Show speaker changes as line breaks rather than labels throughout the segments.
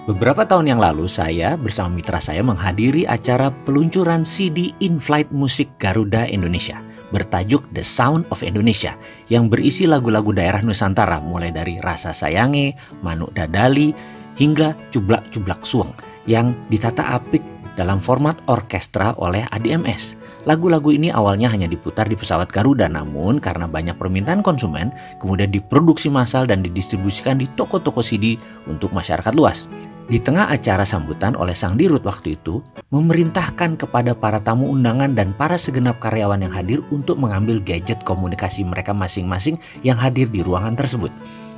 Beberapa tahun yang lalu saya bersama mitra saya menghadiri acara peluncuran CD in-flight musik Garuda Indonesia bertajuk The Sound of Indonesia yang berisi lagu-lagu daerah Nusantara mulai dari Rasa Sayange, Manuk Dadali hingga Cublak-Cublak Suweng yang ditata apik dalam format orkestra oleh ADMS. Lagu-lagu ini awalnya hanya diputar di pesawat Garuda, namun karena banyak permintaan konsumen, kemudian diproduksi massal dan didistribusikan di toko-toko CD untuk masyarakat luas. Di tengah acara sambutan oleh Sang Dirut waktu itu, memerintahkan kepada para tamu undangan dan para segenap karyawan yang hadir untuk mengambil gadget komunikasi mereka masing-masing yang hadir di ruangan tersebut.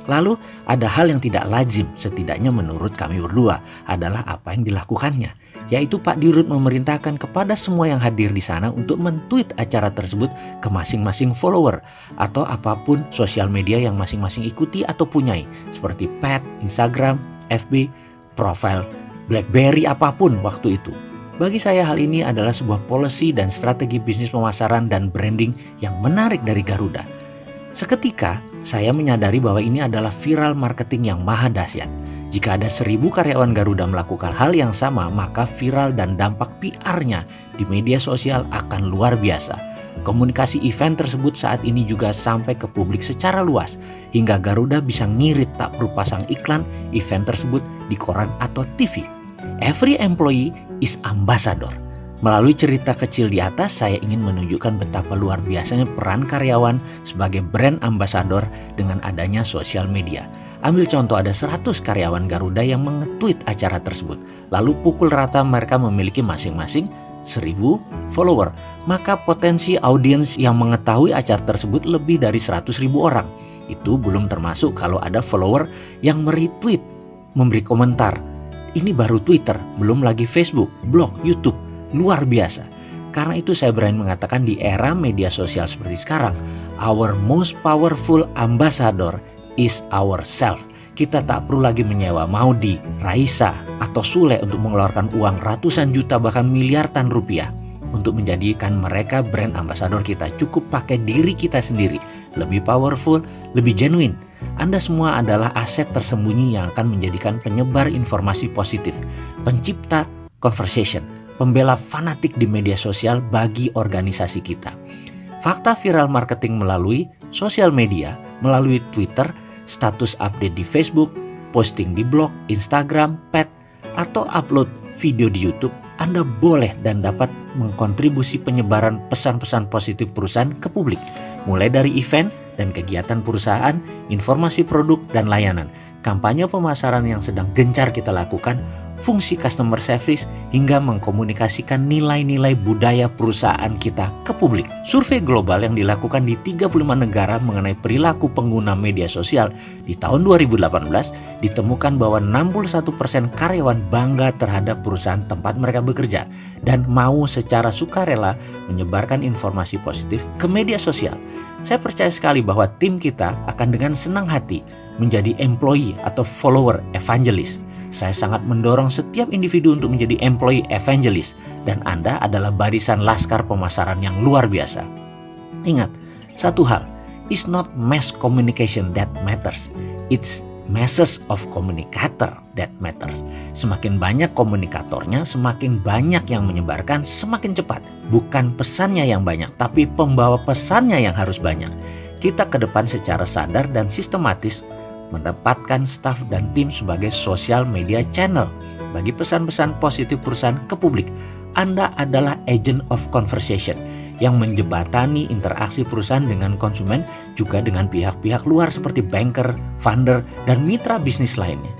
Lalu ada hal yang tidak lazim, setidaknya menurut kami berdua, adalah apa yang dilakukannya, yaitu Pak Dirut memerintahkan kepada semua yang hadir di sana untuk men-tweet acara tersebut ke masing-masing follower atau apapun sosial media yang masing-masing ikuti atau punyai, seperti Pet, Instagram, FB, profile BlackBerry apapun waktu itu. Bagi saya hal ini adalah sebuah policy dan strategi bisnis pemasaran dan branding yang menarik dari Garuda. Seketika saya menyadari bahwa ini adalah viral marketing yang maha dahsyat. Jika ada 1000 karyawan Garuda melakukan hal yang sama, maka viral dan dampak PR-nya di media sosial akan luar biasa. Komunikasi event tersebut saat ini juga sampai ke publik secara luas, hingga Garuda bisa ngirit tak perlu pasang iklan event tersebut di koran atau TV. Every employee is ambassador. Melalui cerita kecil di atas, saya ingin menunjukkan betapa luar biasanya peran karyawan sebagai brand ambassador dengan adanya sosial media. Ambil contoh, ada 100 karyawan Garuda yang nge-tweet acara tersebut. Lalu pukul rata mereka memiliki masing-masing 1000 follower. Maka potensi audiens yang mengetahui acara tersebut lebih dari 100.000 orang. Itu belum termasuk kalau ada follower yang meretweet, memberi komentar. Ini baru Twitter, belum lagi Facebook, blog, YouTube. Luar biasa. Karena itu saya berani mengatakan di era media sosial seperti sekarang, our most powerful ambassador is ourself. Kita tak perlu lagi menyewa Maudi, Raisa, atau Sule untuk mengeluarkan uang ratusan juta bahkan miliaran rupiah untuk menjadikan mereka brand ambassador kita. Cukup pakai diri kita sendiri, lebih powerful, lebih genuine. Anda semua adalah aset tersembunyi yang akan menjadikan penyebar informasi positif, pencipta conversation, pembela fanatik di media sosial bagi organisasi kita. Fakta viral marketing melalui sosial media, melalui Twitter, status update di Facebook, posting di blog, Instagram, Pet, atau upload video di YouTube, Anda boleh dan dapat mengkontribusi penyebaran pesan-pesan positif perusahaan ke publik, mulai dari event dan kegiatan perusahaan, informasi produk dan layanan, kampanye pemasaran yang sedang gencar kita lakukan, fungsi customer service, hingga mengkomunikasikan nilai-nilai budaya perusahaan kita ke publik. Survei global yang dilakukan di 35 negara mengenai perilaku pengguna media sosial di tahun 2018 ditemukan bahwa 61% karyawan bangga terhadap perusahaan tempat mereka bekerja dan mau secara sukarela menyebarkan informasi positif ke media sosial. Saya percaya sekali bahwa tim kita akan dengan senang hati menjadi employee atau follower evangelist. Saya sangat mendorong setiap individu untuk menjadi employee evangelist, dan Anda adalah barisan laskar pemasaran yang luar biasa. Ingat, satu hal, it's not mass communication that matters, it's masses of communicator that matters. Semakin banyak komunikatornya, semakin banyak yang menyebarkan, semakin cepat. Bukan pesannya yang banyak, tapi pembawa pesannya yang harus banyak. Kita ke depan secara sadar dan sistematis menempatkan staf dan tim sebagai social media channel bagi pesan-pesan positif perusahaan ke publik. Anda adalah agent of conversation yang menjembatani interaksi perusahaan dengan konsumen, juga dengan pihak-pihak luar seperti banker, funder, dan mitra bisnis lainnya.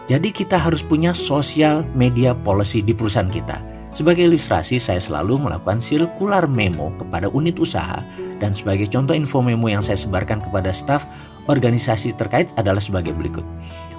Jadi kita harus punya social media policy di perusahaan kita. Sebagai ilustrasi, saya selalu melakukan circular memo kepada unit usaha, dan sebagai contoh info memo yang saya sebarkan kepada staf organisasi terkait adalah sebagai berikut.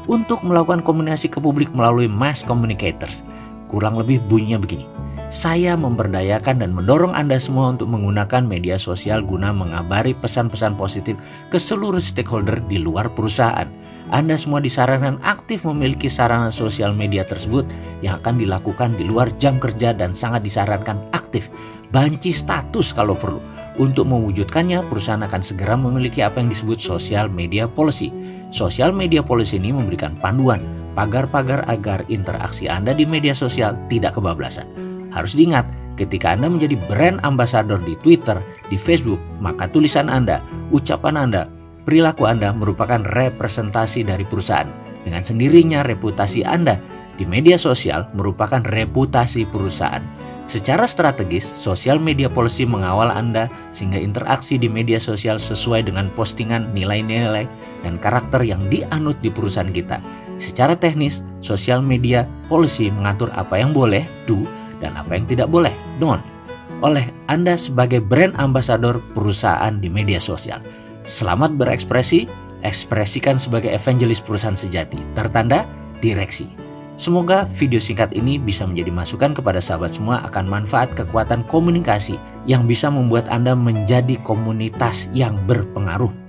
Untuk melakukan komunikasi ke publik melalui mass communicators, kurang lebih bunyinya begini. Saya memberdayakan dan mendorong Anda semua untuk menggunakan media sosial guna mengabari pesan-pesan positif ke seluruh stakeholder di luar perusahaan. Anda semua disarankan aktif memiliki sarana sosial media tersebut yang akan dilakukan di luar jam kerja, dan sangat disarankan aktif banci status kalau perlu. Untuk mewujudkannya, perusahaan akan segera memiliki apa yang disebut social media policy. Social media policy ini memberikan panduan, pagar-pagar agar interaksi Anda di media sosial tidak kebablasan. Harus diingat, ketika Anda menjadi brand ambassador di Twitter, di Facebook, maka tulisan Anda, ucapan Anda, perilaku Anda merupakan representasi dari perusahaan. Dengan sendirinya reputasi Anda di media sosial merupakan reputasi perusahaan. Secara strategis, social media policy mengawal Anda sehingga interaksi di media sosial sesuai dengan postingan, nilai-nilai, dan karakter yang dianut di perusahaan kita. Secara teknis, social media policy mengatur apa yang boleh, do, dan apa yang tidak boleh, don't, oleh Anda sebagai brand ambassador perusahaan di media sosial. Selamat berekspresi, ekspresikan sebagai evangelis perusahaan sejati. Tertanda direksi. Semoga video singkat ini bisa menjadi masukan kepada sahabat semua akan manfaat kekuatan komunikasi yang bisa membuat Anda menjadi komunitas yang berpengaruh.